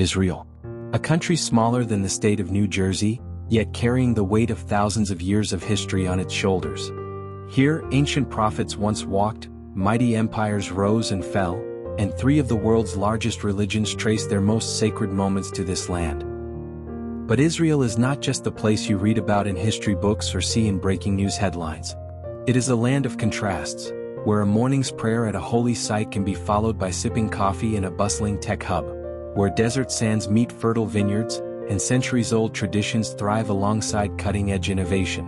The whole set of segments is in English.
Israel. A country smaller than the state of New Jersey, yet carrying the weight of thousands of years of history on its shoulders. Here, ancient prophets once walked, mighty empires rose and fell, and three of the world's largest religions trace their most sacred moments to this land. But Israel is not just the place you read about in history books or see in breaking news headlines. It is a land of contrasts, where a morning's prayer at a holy site can be followed by sipping coffee in a bustling tech hub, where desert sands meet fertile vineyards, and centuries-old traditions thrive alongside cutting-edge innovation.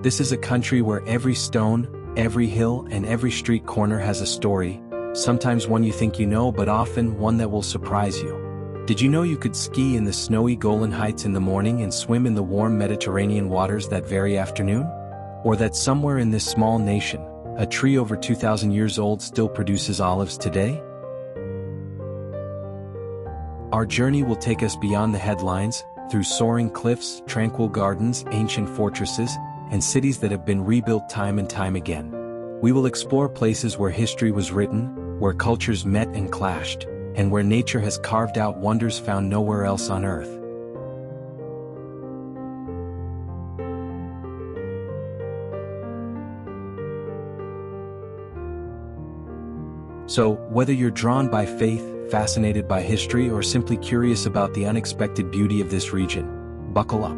This is a country where every stone, every hill, and every street corner has a story, sometimes one you think you know, but often one that will surprise you. Did you know you could ski in the snowy Golan Heights in the morning and swim in the warm Mediterranean waters that very afternoon? Or that somewhere in this small nation, a tree over 2,000 years old still produces olives today? Our journey will take us beyond the headlines, through soaring cliffs, tranquil gardens, ancient fortresses, and cities that have been rebuilt time and time again. We will explore places where history was written, where cultures met and clashed, and where nature has carved out wonders found nowhere else on Earth. So, whether you're drawn by faith, fascinated by history, or simply curious about the unexpected beauty of this region, buckle up.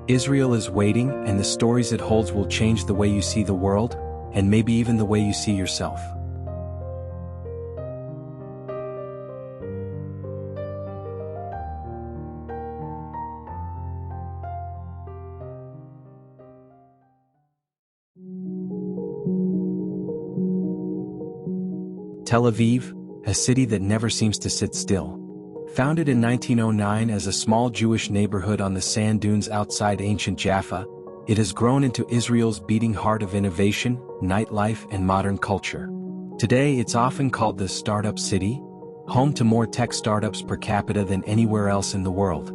Israel is waiting, and the stories it holds will change the way you see the world, and maybe even the way you see yourself. Tel Aviv, a city that never seems to sit still. Founded in 1909 as a small Jewish neighborhood on the sand dunes outside ancient Jaffa, it has grown into Israel's beating heart of innovation, nightlife, and modern culture. Today it's often called the startup city, home to more tech startups per capita than anywhere else in the world.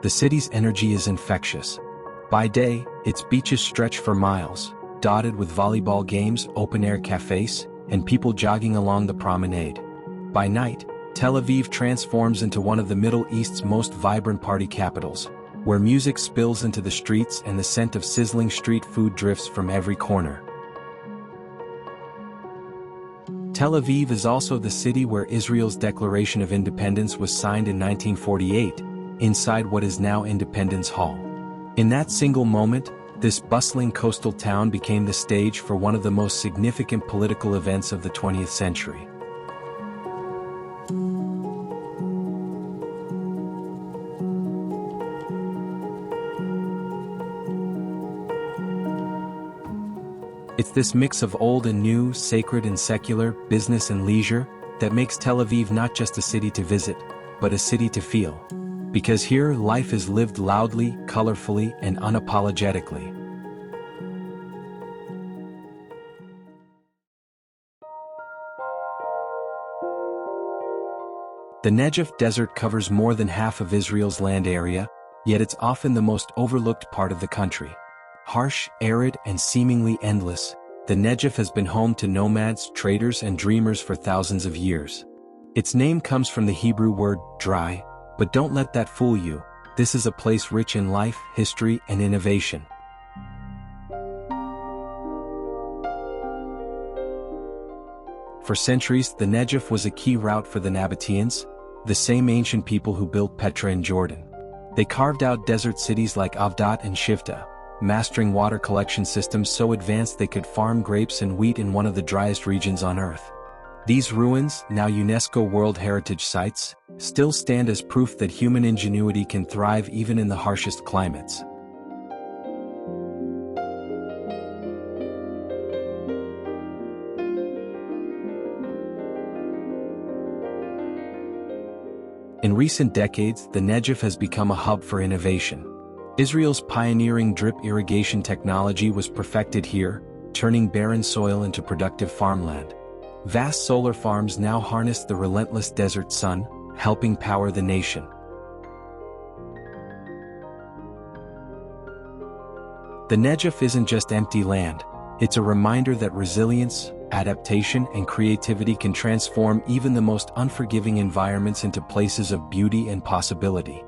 The city's energy is infectious. By day, its beaches stretch for miles, dotted with volleyball games, open-air cafes, and people jogging along the promenade. By night, Tel Aviv transforms into one of the Middle East's most vibrant party capitals, where music spills into the streets and the scent of sizzling street food drifts from every corner. Tel Aviv is also the city where Israel's Declaration of Independence was signed in 1948, inside what is now Independence Hall. In that single moment, this bustling coastal town became the stage for one of the most significant political events of the 20th century. It's this mix of old and new, sacred and secular, business and leisure, that makes Tel Aviv not just a city to visit, but a city to feel. Because here, life is lived loudly, colorfully, and unapologetically. The Negev Desert covers more than half of Israel's land area, yet it's often the most overlooked part of the country. Harsh, arid, and seemingly endless, the Negev has been home to nomads, traders, and dreamers for thousands of years. Its name comes from the Hebrew word, dry, but don't let that fool you. This is a place rich in life, history, and innovation. For centuries, the Negev was a key route for the Nabateans, the same ancient people who built Petra in Jordan. They carved out desert cities like Avdat and Shifta, mastering water collection systems so advanced they could farm grapes and wheat in one of the driest regions on Earth. These ruins, now UNESCO World Heritage Sites, still stand as proof that human ingenuity can thrive even in the harshest climates. In recent decades, the Negev has become a hub for innovation. Israel's pioneering drip irrigation technology was perfected here, turning barren soil into productive farmland. Vast solar farms now harness the relentless desert sun, helping power the nation. The Negev isn't just empty land, It's a reminder that resilience, adaptation, and creativity can transform even the most unforgiving environments into places of beauty and possibility.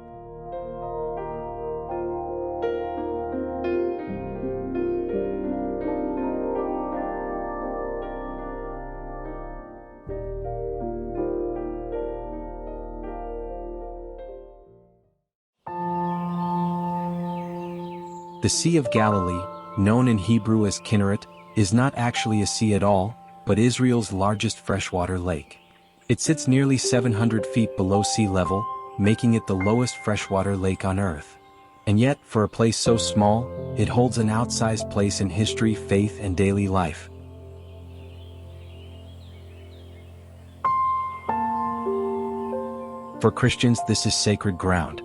The Sea of Galilee, known in Hebrew as Kinneret, is not actually a sea at all, but Israel's largest freshwater lake. It sits nearly 700 feet below sea level, making it the lowest freshwater lake on Earth. And yet, for a place so small, it holds an outsized place in history, faith, and daily life. For Christians, this is sacred ground.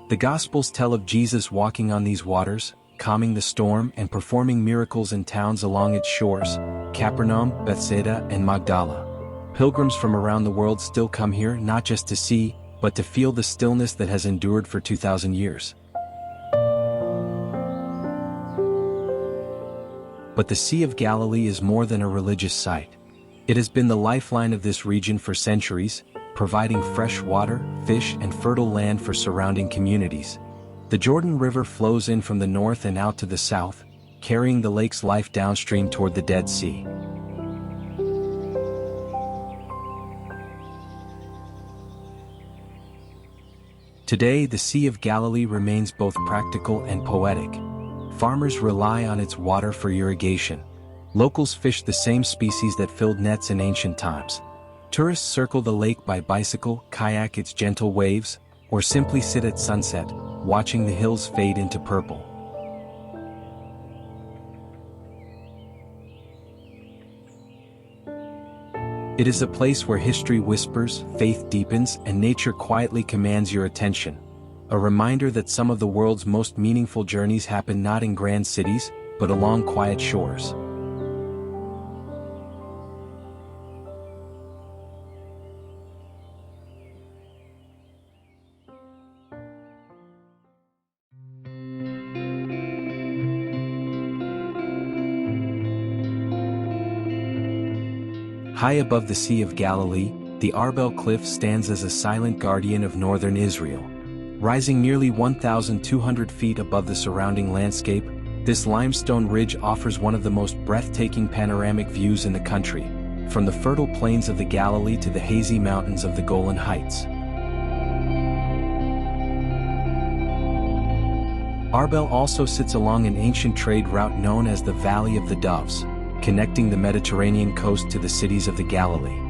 The Gospels tell of Jesus walking on these waters, calming the storm and performing miracles in towns along its shores, Capernaum, Bethsaida, and Magdala. Pilgrims from around the world still come here not just to see, but to feel the stillness that has endured for 2,000 years. But the Sea of Galilee is more than a religious site. It has been the lifeline of this region for centuries, providing fresh water, fish, and fertile land for surrounding communities. The Jordan River flows in from the north and out to the south, carrying the lake's life downstream toward the Dead Sea. Today, the Sea of Galilee remains both practical and poetic. Farmers rely on its water for irrigation. Locals fish the same species that filled nets in ancient times. Tourists circle the lake by bicycle, kayak its gentle waves, or simply sit at sunset, watching the hills fade into purple. It is a place where history whispers, faith deepens, and nature quietly commands your attention. A reminder that some of the world's most meaningful journeys happen not in grand cities, but along quiet shores. High above the Sea of Galilee, the Arbel Cliff stands as a silent guardian of northern Israel. Rising nearly 1,200 feet above the surrounding landscape, this limestone ridge offers one of the most breathtaking panoramic views in the country, from the fertile plains of the Galilee to the hazy mountains of the Golan Heights. Arbel also sits along an ancient trade route known as the Valley of the Doves, connecting the Mediterranean coast to the cities of the Galilee.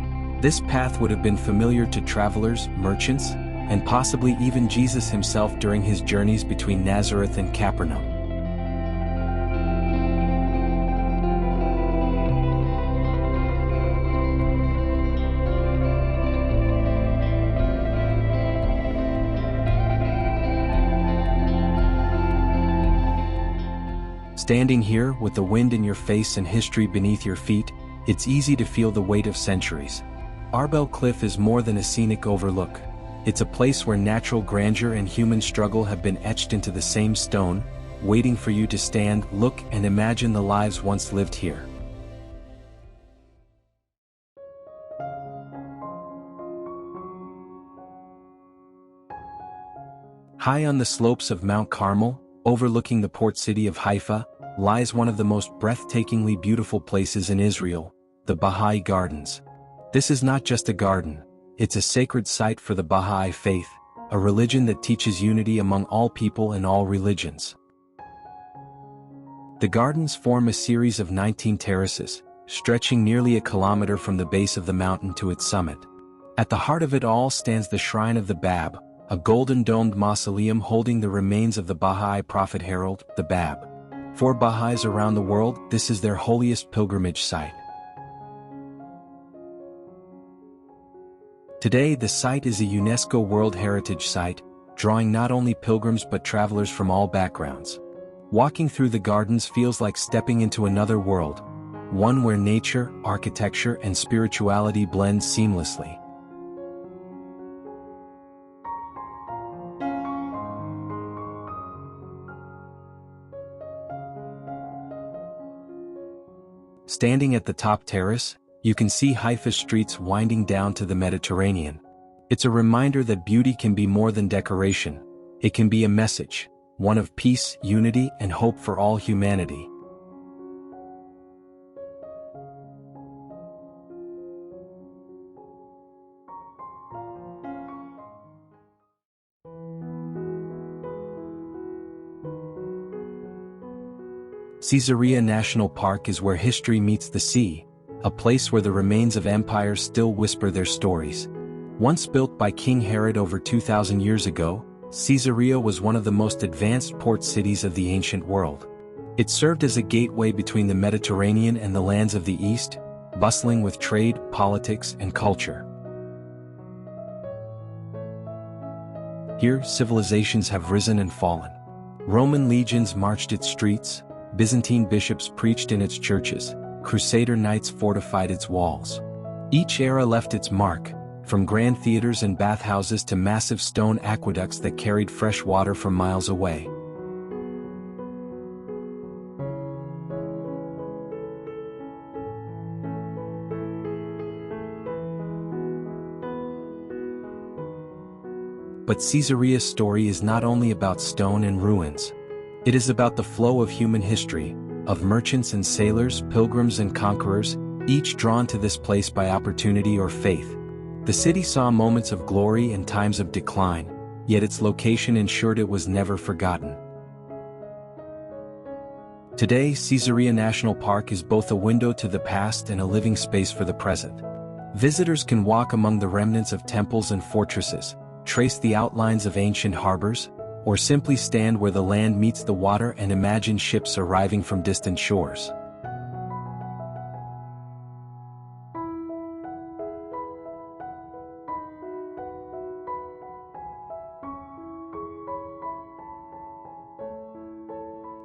This path would have been familiar to travelers, merchants, and possibly even Jesus himself during his journeys between Nazareth and Capernaum. Standing here, with the wind in your face and history beneath your feet, it's easy to feel the weight of centuries. Arbel Cliff is more than a scenic overlook. It's a place where natural grandeur and human struggle have been etched into the same stone, waiting for you to stand, look, and imagine the lives once lived here. High on the slopes of Mount Carmel, overlooking the port city of Haifa, lies one of the most breathtakingly beautiful places in Israel, the Baha'i Gardens. This is not just a garden, it's a sacred site for the Baha'i faith, a religion that teaches unity among all people and all religions. The gardens form a series of 19 terraces, stretching nearly a kilometer from the base of the mountain to its summit. At the heart of it all stands the Shrine of the Bab, a golden-domed mausoleum holding the remains of the Baha'i prophet herald, the Bab. For Baha'is around the world, this is their holiest pilgrimage site. Today, the site is a UNESCO World Heritage Site, drawing not only pilgrims but travelers from all backgrounds. Walking through the gardens feels like stepping into another world, one where nature, architecture, and spirituality blend seamlessly. Standing at the top terrace, you can see Haifa's streets winding down to the Mediterranean. It's a reminder that beauty can be more than decoration. It can be a message, one of peace, unity, and hope for all humanity. Caesarea National Park is where history meets the sea, a place where the remains of empires still whisper their stories. Once built by King Herod over 2,000 years ago, Caesarea was one of the most advanced port cities of the ancient world. It served as a gateway between the Mediterranean and the lands of the East, bustling with trade, politics, and culture. Here, civilizations have risen and fallen. Roman legions marched its streets, Byzantine bishops preached in its churches, Crusader knights fortified its walls. Each era left its mark, from grand theaters and bathhouses to massive stone aqueducts that carried fresh water from miles away. But Caesarea's story is not only about stone and ruins. It is about the flow of human history, of merchants and sailors, pilgrims and conquerors, each drawn to this place by opportunity or faith. The city saw moments of glory and times of decline, yet its location ensured it was never forgotten. Today, Caesarea National Park is both a window to the past and a living space for the present. Visitors can walk among the remnants of temples and fortresses, trace the outlines of ancient harbors, or simply stand where the land meets the water and imagine ships arriving from distant shores.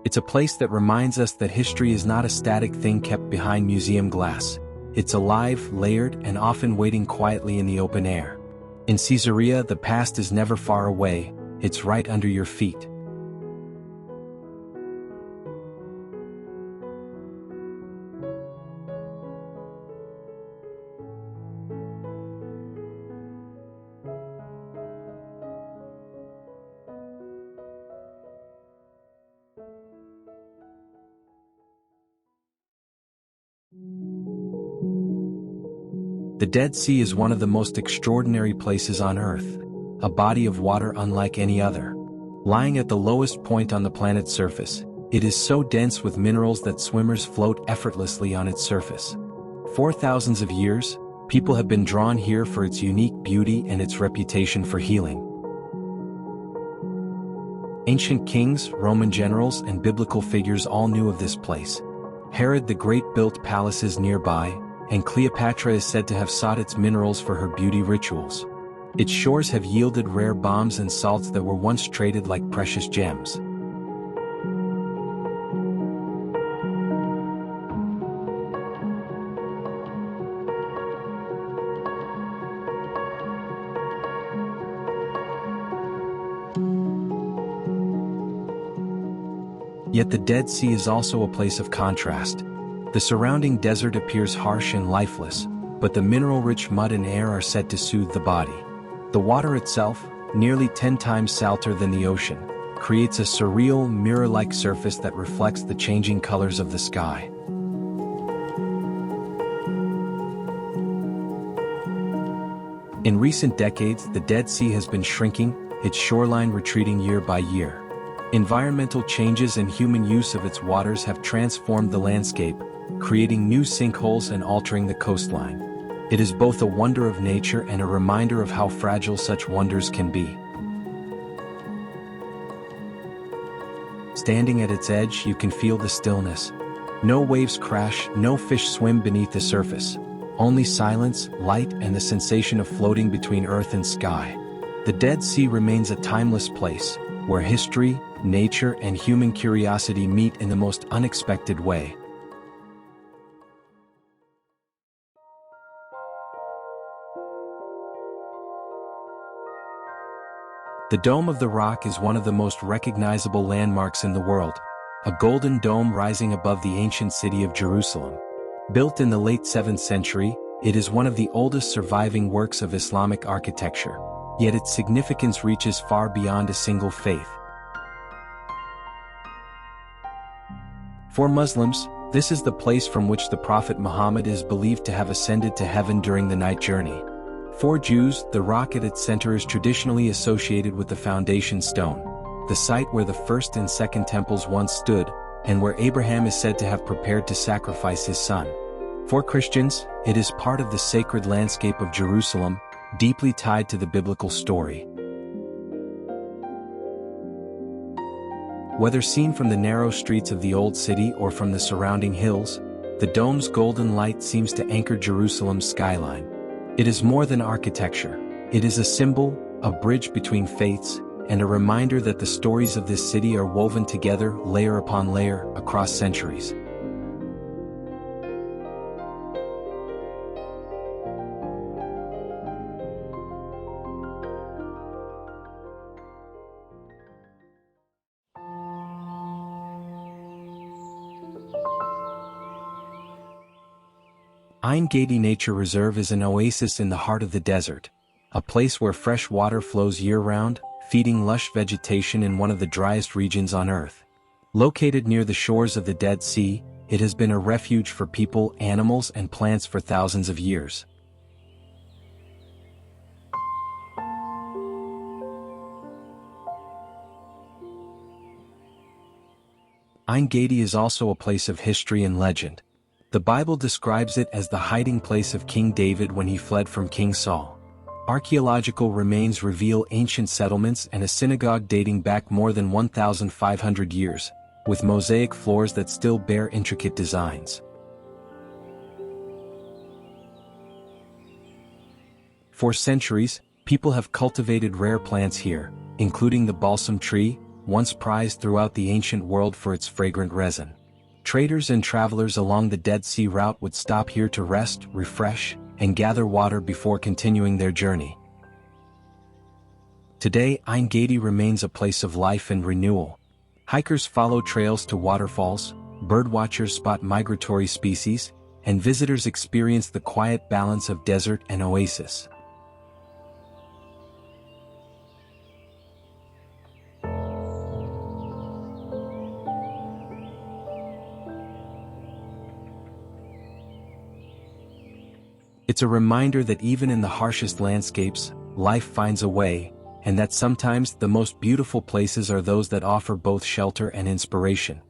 It's a place that reminds us that history is not a static thing kept behind museum glass. It's alive, layered, and often waiting quietly in the open air. In Caesarea, the past is never far away, it's right under your feet. The Dead Sea is one of the most extraordinary places on Earth, a body of water unlike any other. Lying at the lowest point on the planet's surface, it is so dense with minerals that swimmers float effortlessly on its surface. For thousands of years, people have been drawn here for its unique beauty and its reputation for healing. Ancient kings, Roman generals, and biblical figures all knew of this place. Herod the Great built palaces nearby, and Cleopatra is said to have sought its minerals for her beauty rituals. Its shores have yielded rare balms and salts that were once traded like precious gems. Yet the Dead Sea is also a place of contrast. The surrounding desert appears harsh and lifeless, but the mineral-rich mud and air are said to soothe the body. The water itself, nearly 10 times salter than the ocean, creates a surreal, mirror-like surface that reflects the changing colors of the sky. In recent decades, the Dead Sea has been shrinking, its shoreline retreating year by year. Environmental changes and human use of its waters have transformed the landscape, creating new sinkholes and altering the coastline. It is both a wonder of nature and a reminder of how fragile such wonders can be. Standing at its edge, you can feel the stillness. No waves crash, no fish swim beneath the surface. Only silence, light, and the sensation of floating between earth and sky. The Dead Sea remains a timeless place, where history, nature, and human curiosity meet in the most unexpected way. The Dome of the Rock is one of the most recognizable landmarks in the world, a golden dome rising above the ancient city of Jerusalem. Built in the late 7th century, it is one of the oldest surviving works of Islamic architecture, yet its significance reaches far beyond a single faith. For Muslims, this is the place from which the Prophet Muhammad is believed to have ascended to heaven during the night journey. For Jews, the rock at its center is traditionally associated with the foundation stone, the site where the first and second temples once stood, and where Abraham is said to have prepared to sacrifice his son. For Christians, it is part of the sacred landscape of Jerusalem, deeply tied to the biblical story. Whether seen from the narrow streets of the Old City or from the surrounding hills, the dome's golden light seems to anchor Jerusalem's skyline. It is more than architecture. It is a symbol, a bridge between faiths, and a reminder that the stories of this city are woven together layer upon layer across centuries. Ein Gedi Nature Reserve is an oasis in the heart of the desert, a place where fresh water flows year-round, feeding lush vegetation in one of the driest regions on Earth. Located near the shores of the Dead Sea, it has been a refuge for people, animals, and plants for thousands of years. Ein Gedi is also a place of history and legend. The Bible describes it as the hiding place of King David when he fled from King Saul. Archaeological remains reveal ancient settlements and a synagogue dating back more than 1,500 years, with mosaic floors that still bear intricate designs. For centuries, people have cultivated rare plants here, including the balsam tree, once prized throughout the ancient world for its fragrant resin. Traders and travelers along the Dead Sea route would stop here to rest, refresh, and gather water before continuing their journey. Today, Ein Gedi remains a place of life and renewal. Hikers follow trails to waterfalls, birdwatchers spot migratory species, and visitors experience the quiet balance of desert and oasis. It's a reminder that even in the harshest landscapes, life finds a way, and that sometimes the most beautiful places are those that offer both shelter and inspiration.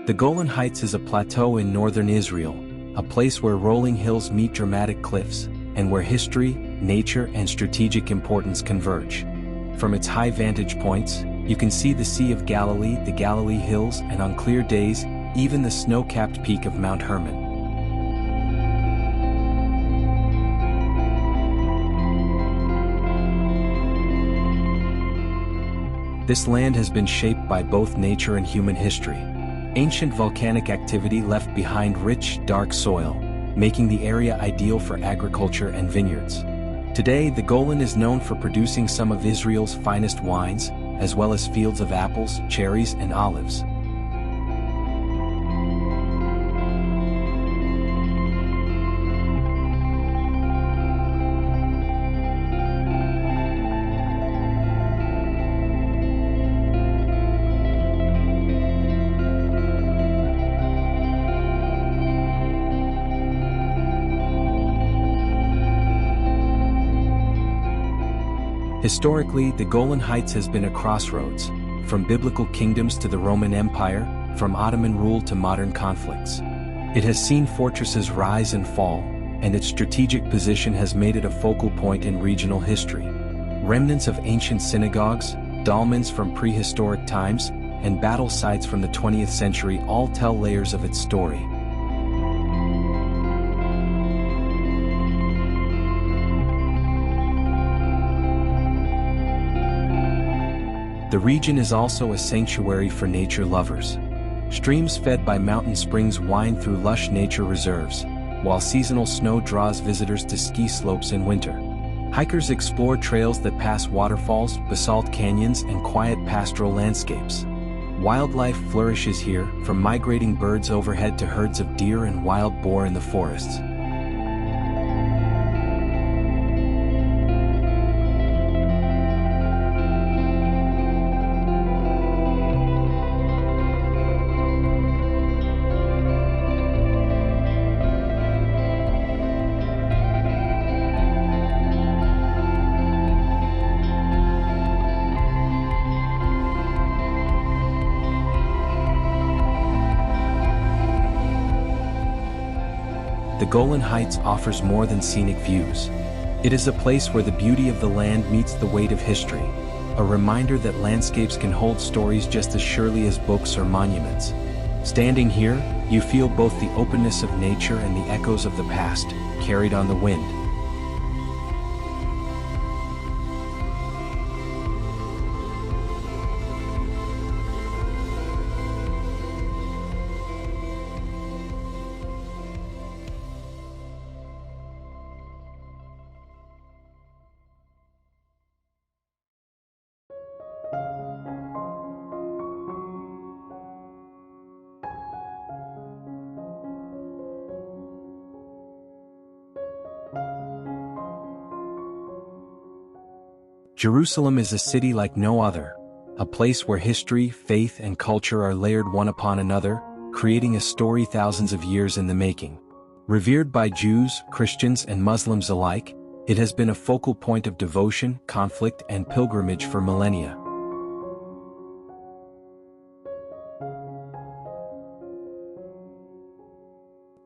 The Golan Heights is a plateau in northern Israel, a place where rolling hills meet dramatic cliffs, and where history, nature, and strategic importance converge. From its high vantage points, you can see the Sea of Galilee, the Galilee Hills, and on clear days, even the snow-capped peak of Mount Hermon. This land has been shaped by both nature and human history. Ancient volcanic activity left behind rich, dark soil, making the area ideal for agriculture and vineyards. Today, the Golan is known for producing some of Israel's finest wines, as well as fields of apples, cherries, and olives. Historically, the Golan Heights has been a crossroads, from biblical kingdoms to the Roman Empire, from Ottoman rule to modern conflicts. It has seen fortresses rise and fall, and its strategic position has made it a focal point in regional history. Remnants of ancient synagogues, dolmens from prehistoric times, and battle sites from the 20th century all tell layers of its story. The region is also a sanctuary for nature lovers. Streams fed by mountain springs wind through lush nature reserves, while seasonal snow draws visitors to ski slopes in winter. Hikers explore trails that pass waterfalls, basalt canyons, and quiet pastoral landscapes. Wildlife flourishes here, from migrating birds overhead to herds of deer and wild boar in the forests. The Golan Heights offers more than scenic views. It is a place where the beauty of the land meets the weight of history, a reminder that landscapes can hold stories just as surely as books or monuments. Standing here, you feel both the openness of nature and the echoes of the past, carried on the wind. Jerusalem is a city like no other, a place where history, faith, and culture are layered one upon another, creating a story thousands of years in the making. Revered by Jews, Christians, and Muslims alike, it has been a focal point of devotion, conflict, and pilgrimage for millennia.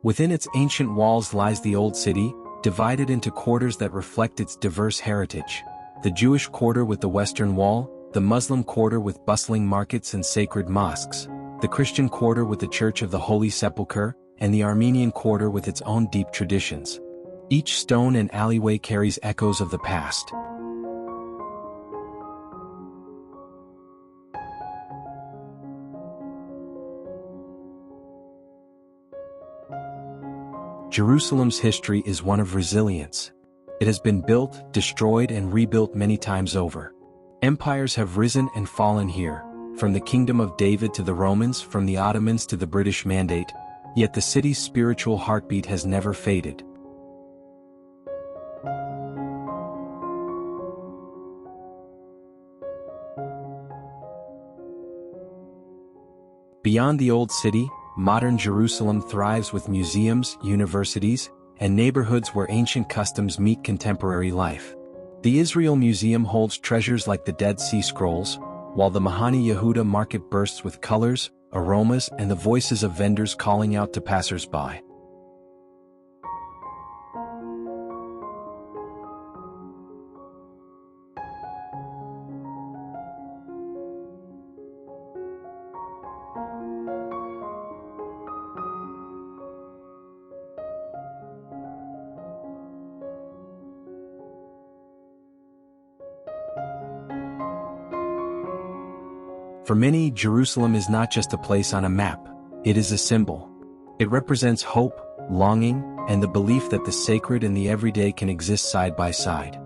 Within its ancient walls lies the Old City, divided into quarters that reflect its diverse heritage. The Jewish quarter with the Western Wall, the Muslim quarter with bustling markets and sacred mosques, the Christian quarter with the Church of the Holy Sepulchre, and the Armenian quarter with its own deep traditions. Each stone and alleyway carries echoes of the past. Jerusalem's history is one of resilience. It has been built, destroyed, and rebuilt many times over. Empires have risen and fallen here, from the Kingdom of David to the Romans, from the Ottomans to the British Mandate, yet the city's spiritual heartbeat has never faded. Beyond the Old City, modern Jerusalem thrives with museums, universities, and neighborhoods where ancient customs meet contemporary life. The Israel Museum holds treasures like the Dead Sea Scrolls, while the Mahane Yehuda market bursts with colors, aromas, and the voices of vendors calling out to passers-by. For many, Jerusalem is not just a place on a map, it is a symbol. It represents hope, longing, and the belief that the sacred and the everyday can exist side by side.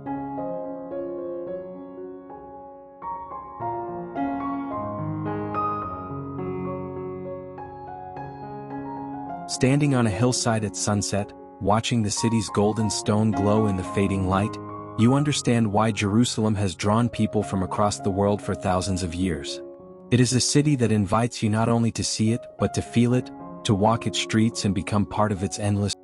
Standing on a hillside at sunset, watching the city's golden stone glow in the fading light, you understand why Jerusalem has drawn people from across the world for thousands of years. It is a city that invites you not only to see it, but to feel it, to walk its streets and become part of its endless.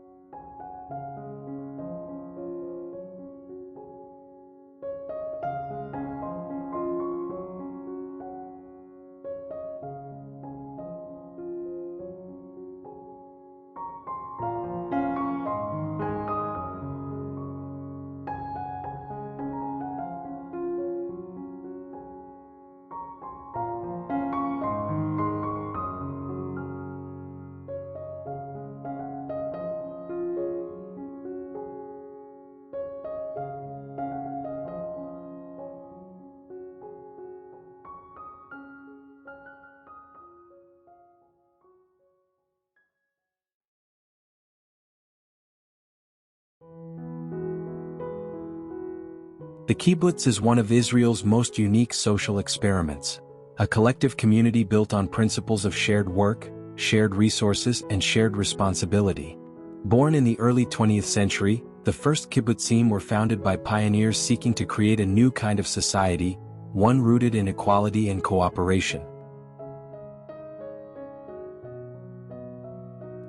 The kibbutz is one of Israel's most unique social experiments, a collective community built on principles of shared work, shared resources, and shared responsibility. Born in the early 20th century, the first kibbutzim were founded by pioneers seeking to create a new kind of society, one rooted in equality and cooperation.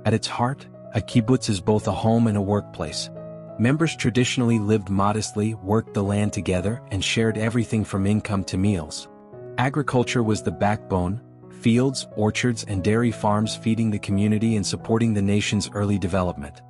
At its heart, a kibbutz is both a home and a workplace. Members traditionally lived modestly, worked the land together, and shared everything from income to meals. Agriculture was the backbone, fields, orchards, and dairy farms feeding the community and supporting the nation's early development.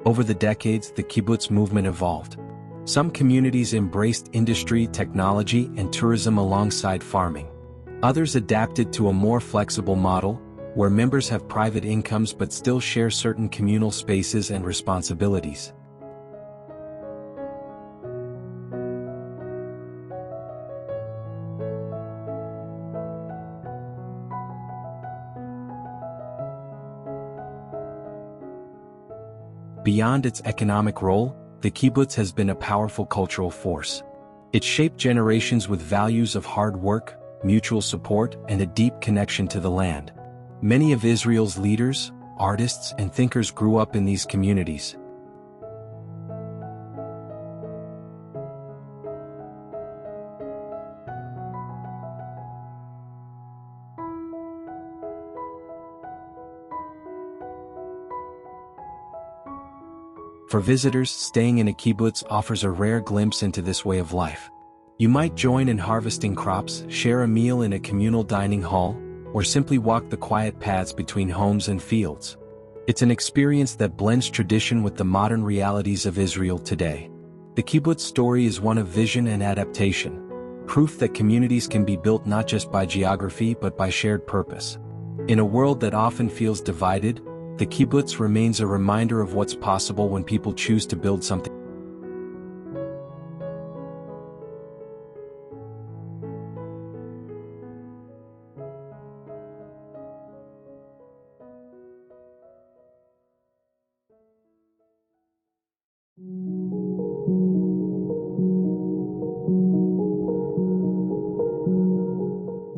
Over the decades, the kibbutz movement evolved. Some communities embraced industry, technology, and tourism alongside farming. Others adapted to a more flexible model, where members have private incomes but still share certain communal spaces and responsibilities. Beyond its economic role, the kibbutz has been a powerful cultural force. It shaped generations with values of hard work, mutual support, and a deep connection to the land. Many of Israel's leaders, artists, and thinkers grew up in these communities. For visitors, staying in a kibbutz offers a rare glimpse into this way of life. You might join in harvesting crops, share a meal in a communal dining hall, or simply walk the quiet paths between homes and fields. It's an experience that blends tradition with the modern realities of Israel today. The kibbutz story is one of vision and adaptation, proof that communities can be built not just by geography but by shared purpose. In a world that often feels divided, the kibbutz remains a reminder of what's possible when people choose to build something.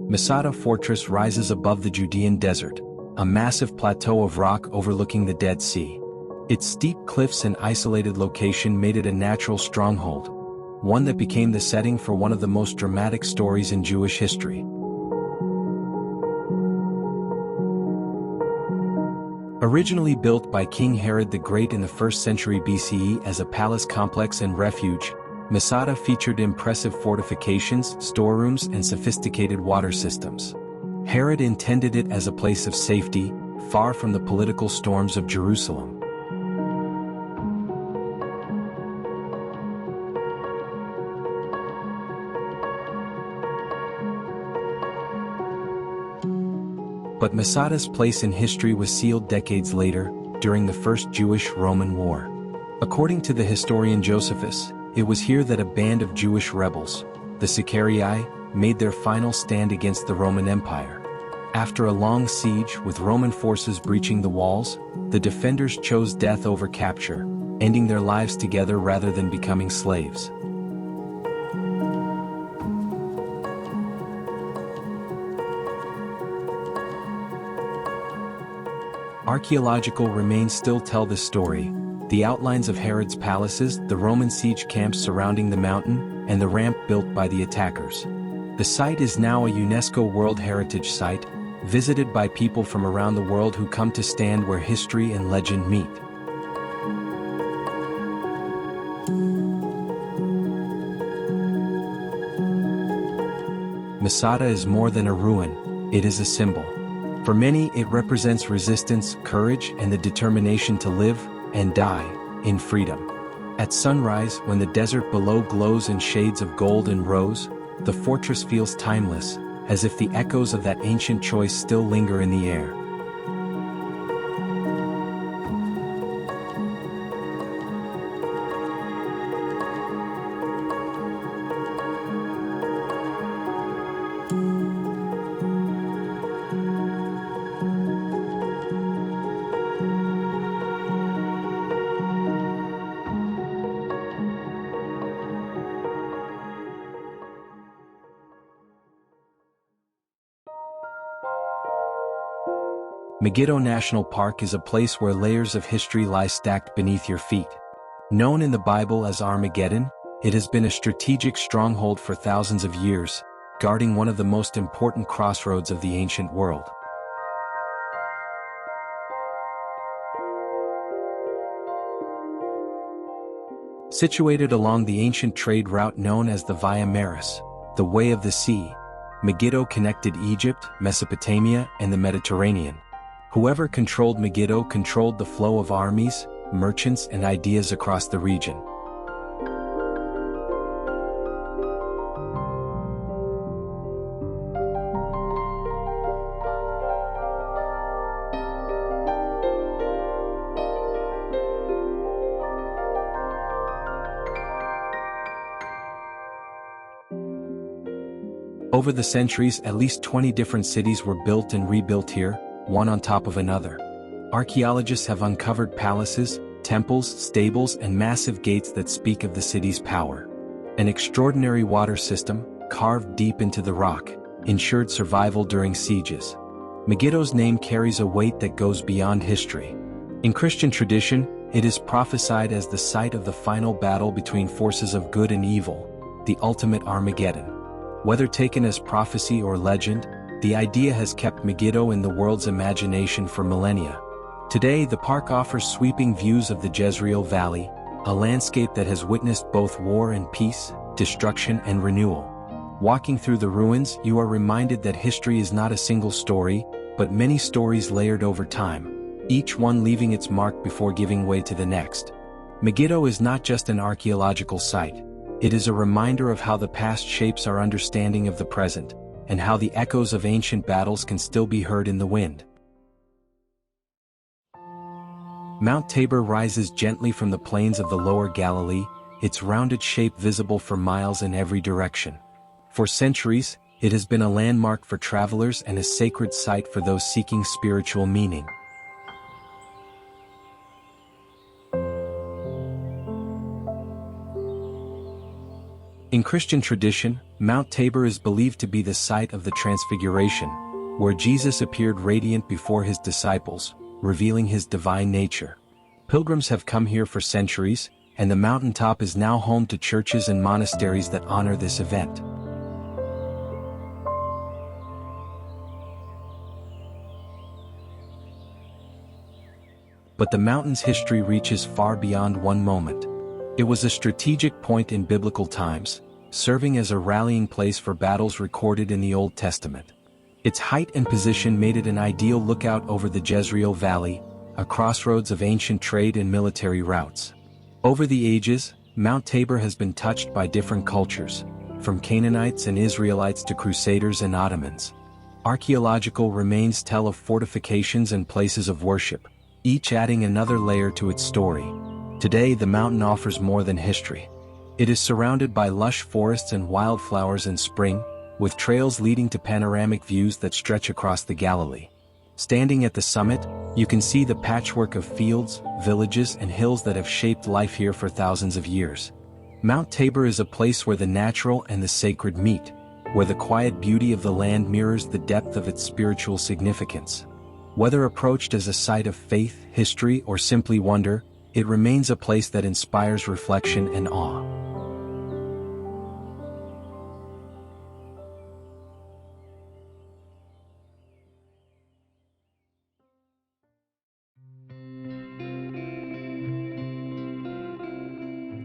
Masada Fortress rises above the Judean desert, a massive plateau of rock overlooking the Dead Sea. Its steep cliffs and isolated location made it a natural stronghold, one that became the setting for one of the most dramatic stories in Jewish history. Originally built by King Herod the Great in the 1st century BCE as a palace complex and refuge, Masada featured impressive fortifications, storerooms, and sophisticated water systems. Herod intended it as a place of safety, far from the political storms of Jerusalem. But Masada's place in history was sealed decades later, during the First Jewish-Roman War. According to the historian Josephus, it was here that a band of Jewish rebels, the Sicarii, made their final stand against the Roman Empire. After a long siege with Roman forces breaching the walls, the defenders chose death over capture, ending their lives together rather than becoming slaves. Archaeological remains still tell this story. The outlines of Herod's palaces, the Roman siege camps surrounding the mountain, and the ramp built by the attackers. The site is now a UNESCO World Heritage Site, visited by people from around the world who come to stand where history and legend meet. Masada is more than a ruin, it is a symbol. For many, it represents resistance, courage, and the determination to live and die in freedom. At sunrise, when the desert below glows in shades of gold and rose, the fortress feels timeless, as if the echoes of that ancient choice still linger in the air. Megiddo National Park is a place where layers of history lie stacked beneath your feet. Known in the Bible as Armageddon, it has been a strategic stronghold for thousands of years, guarding one of the most important crossroads of the ancient world. Situated along the ancient trade route known as the Via Maris, the Way of the Sea, Megiddo connected Egypt, Mesopotamia, and the Mediterranean. Whoever controlled Megiddo controlled the flow of armies, merchants, and ideas across the region. Over the centuries, at least 20 different cities were built and rebuilt here, one on top of another. Archaeologists have uncovered palaces, temples, stables, and massive gates that speak of the city's power. An extraordinary water system, carved deep into the rock, ensured survival during sieges. Megiddo's name carries a weight that goes beyond history. In Christian tradition, it is prophesied as the site of the final battle between forces of good and evil, the ultimate Armageddon. Whether taken as prophecy or legend, the idea has kept Megiddo in the world's imagination for millennia. Today, the park offers sweeping views of the Jezreel Valley, a landscape that has witnessed both war and peace, destruction and renewal. Walking through the ruins, you are reminded that history is not a single story, but many stories layered over time, each one leaving its mark before giving way to the next. Megiddo is not just an archaeological site. It is a reminder of how the past shapes our understanding of the present, and how the echoes of ancient battles can still be heard in the wind. Mount Tabor rises gently from the plains of the lower Galilee, its rounded shape visible for miles in every direction. For centuries, it has been a landmark for travelers and a sacred site for those seeking spiritual meaning. In Christian tradition, Mount Tabor is believed to be the site of the Transfiguration, where Jesus appeared radiant before his disciples, revealing his divine nature. Pilgrims have come here for centuries, and the mountaintop is now home to churches and monasteries that honor this event. But the mountain's history reaches far beyond one moment. It was a strategic point in biblical times, serving as a rallying place for battles recorded in the Old Testament. Its height and position made it an ideal lookout over the Jezreel Valley, a crossroads of ancient trade and military routes. Over the ages, Mount Tabor has been touched by different cultures, from Canaanites and Israelites to Crusaders and Ottomans. Archaeological remains tell of fortifications and places of worship, each adding another layer to its story. Today, the mountain offers more than history. It is surrounded by lush forests and wildflowers in spring, with trails leading to panoramic views that stretch across the Galilee. Standing at the summit, you can see the patchwork of fields, villages, and hills that have shaped life here for thousands of years. Mount Tabor is a place where the natural and the sacred meet, where the quiet beauty of the land mirrors the depth of its spiritual significance. Whether approached as a site of faith, history, or simply wonder, it remains a place that inspires reflection and awe.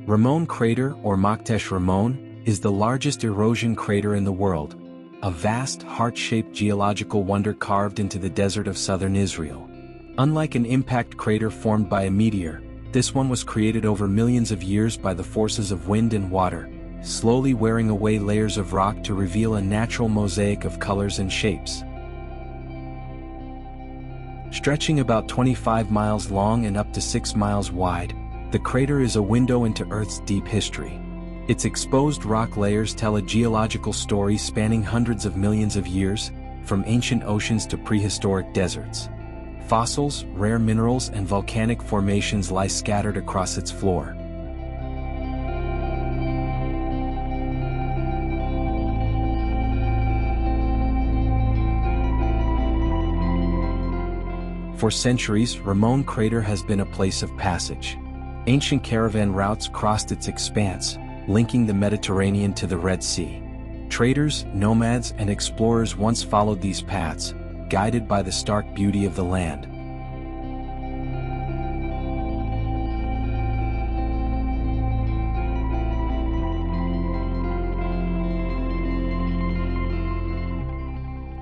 Ramon Crater, or Maktesh Ramon, is the largest erosion crater in the world, a vast, heart-shaped geological wonder carved into the desert of southern Israel. Unlike an impact crater formed by a meteor, this one was created over millions of years by the forces of wind and water, slowly wearing away layers of rock to reveal a natural mosaic of colors and shapes. Stretching about 25 miles long and up to 6 miles wide, the crater is a window into Earth's deep history. Its exposed rock layers tell a geological story spanning hundreds of millions of years, from ancient oceans to prehistoric deserts. Fossils, rare minerals, and volcanic formations lie scattered across its floor. For centuries, Ramon Crater has been a place of passage. Ancient caravan routes crossed its expanse, linking the Mediterranean to the Red Sea. Traders, nomads, and explorers once followed these paths, guided by the stark beauty of the land.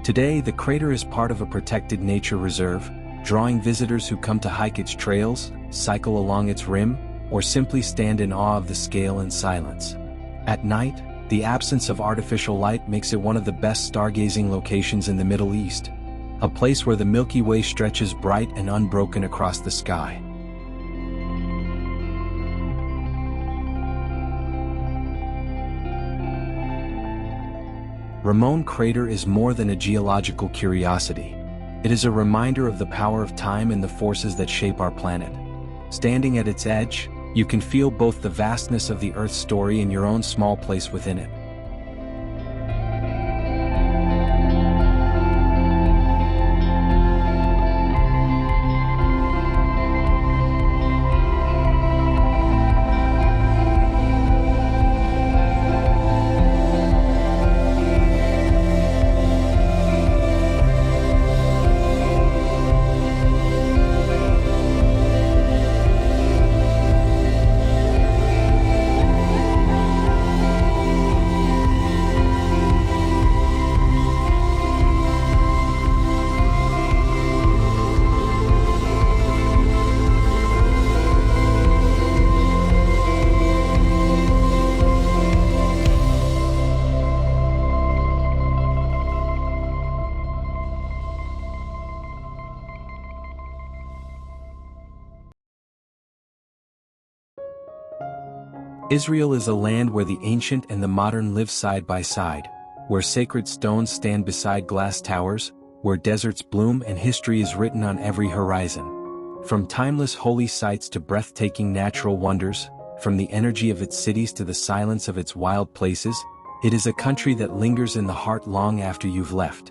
Today, the crater is part of a protected nature reserve, drawing visitors who come to hike its trails, cycle along its rim, or simply stand in awe of the scale and silence. At night, the absence of artificial light makes it one of the best stargazing locations in the Middle East, a place where the Milky Way stretches bright and unbroken across the sky. Ramon Crater is more than a geological curiosity. It is a reminder of the power of time and the forces that shape our planet. Standing at its edge, you can feel both the vastness of the Earth's story and your own small place within it. Israel is a land where the ancient and the modern live side by side, where sacred stones stand beside glass towers, where deserts bloom and history is written on every horizon. From timeless holy sites to breathtaking natural wonders, from the energy of its cities to the silence of its wild places, it is a country that lingers in the heart long after you've left.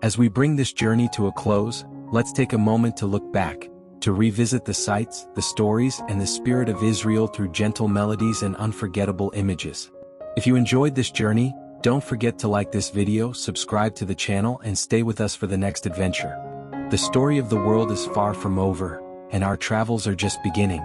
As we bring this journey to a close, let's take a moment to look back, to revisit the sights, the stories, and the spirit of Israel through gentle melodies and unforgettable images. If you enjoyed this journey, don't forget to like this video, subscribe to the channel, and stay with us for the next adventure. The story of the world is far from over, and our travels are just beginning.